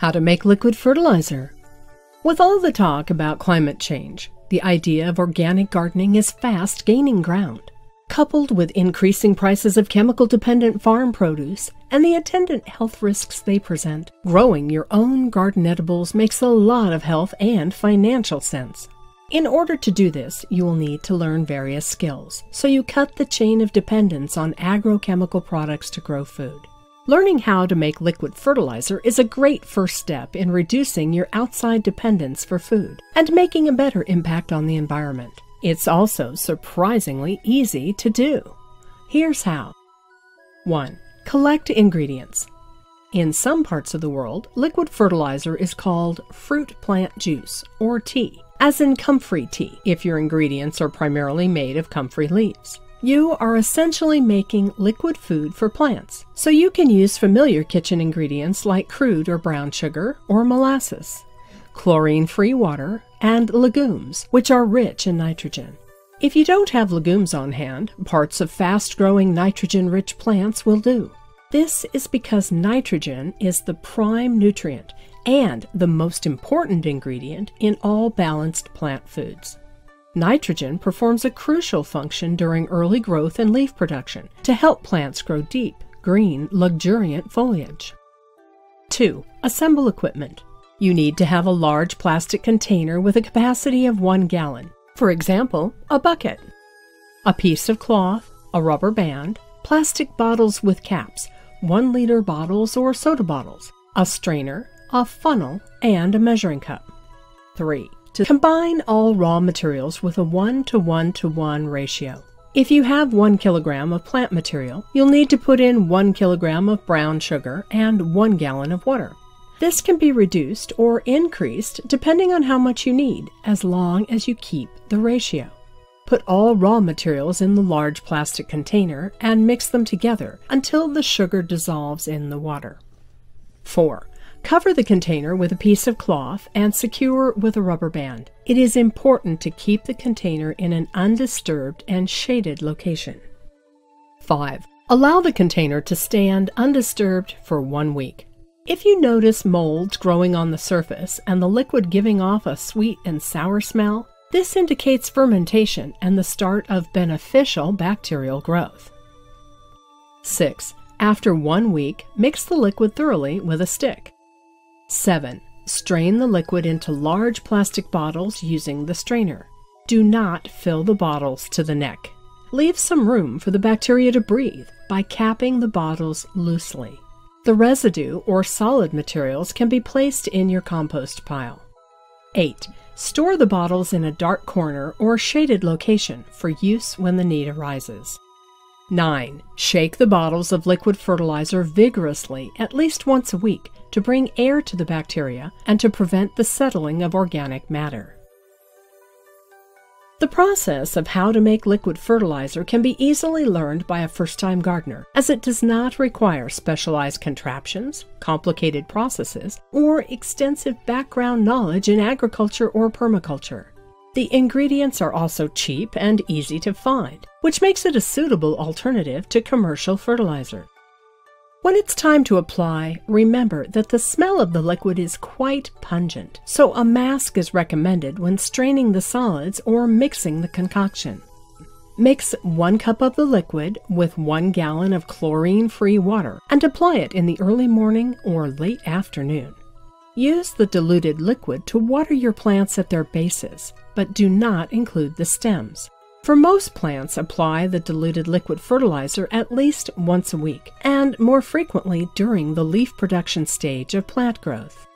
How to make liquid fertilizer. With all the talk about climate change, the idea of organic gardening is fast gaining ground. Coupled with increasing prices of chemical-dependent farm produce and the attendant health risks they present, growing your own garden edibles makes a lot of health and financial sense. In order to do this, you will need to learn various skills, so you cut the chain of dependence on agrochemical products to grow food. Learning how to make liquid fertilizer is a great first step in reducing your outside dependence for food and making a better impact on the environment. It's also surprisingly easy to do. Here's how. 1. Collect ingredients. In some parts of the world, liquid fertilizer is called fruit plant juice, or tea, as in comfrey tea, if your ingredients are primarily made of comfrey leaves. You are essentially making liquid food for plants, so you can use familiar kitchen ingredients like crude or brown sugar or molasses, chlorine-free water, and legumes, which are rich in nitrogen. If you don't have legumes on hand, parts of fast-growing nitrogen-rich plants will do. This is because nitrogen is the prime nutrient and the most important ingredient in all balanced plant foods. Nitrogen performs a crucial function during early growth and leaf production to help plants grow deep, green, luxuriant foliage. 2. Assemble equipment. You need to have a large plastic container with a capacity of 1 gallon. For example, a bucket, a piece of cloth, a rubber band, plastic bottles with caps, 1-liter bottles or soda bottles, a strainer, a funnel, and a measuring cup. 3. To combine all raw materials with a 1:1:1 ratio. If you have 1 kilogram of plant material, you'll need to put in 1 kilogram of brown sugar and 1 gallon of water. This can be reduced or increased depending on how much you need, as long as you keep the ratio. Put all raw materials in the large plastic container and mix them together until the sugar dissolves in the water. 4. Cover the container with a piece of cloth and secure with a rubber band. It is important to keep the container in an undisturbed and shaded location. 5. Allow the container to stand undisturbed for 1 week. If you notice molds growing on the surface and the liquid giving off a sweet and sour smell, this indicates fermentation and the start of beneficial bacterial growth. 6. After 1 week, mix the liquid thoroughly with a stick. 7. Strain the liquid into large plastic bottles using the strainer. Do not fill the bottles to the neck. Leave some room for the bacteria to breathe by capping the bottles loosely. The residue or solid materials can be placed in your compost pile. 8. Store the bottles in a dark corner or shaded location for use when the need arises. 9. Shake the bottles of liquid fertilizer vigorously at least once a week to bring air to the bacteria and to prevent the settling of organic matter. The process of how to make liquid fertilizer can be easily learned by a first-time gardener, as it does not require specialized contraptions, complicated processes, or extensive background knowledge in agriculture or permaculture. The ingredients are also cheap and easy to find, which makes it a suitable alternative to commercial fertilizer. When it's time to apply, remember that the smell of the liquid is quite pungent, so a mask is recommended when straining the solids or mixing the concoction. Mix 1 cup of the liquid with 1 gallon of chlorine-free water and apply it in the early morning or late afternoon. Use the diluted liquid to water your plants at their bases, but do not include the stems. For most plants, apply the diluted liquid fertilizer at least once a week, and more frequently during the leaf production stage of plant growth.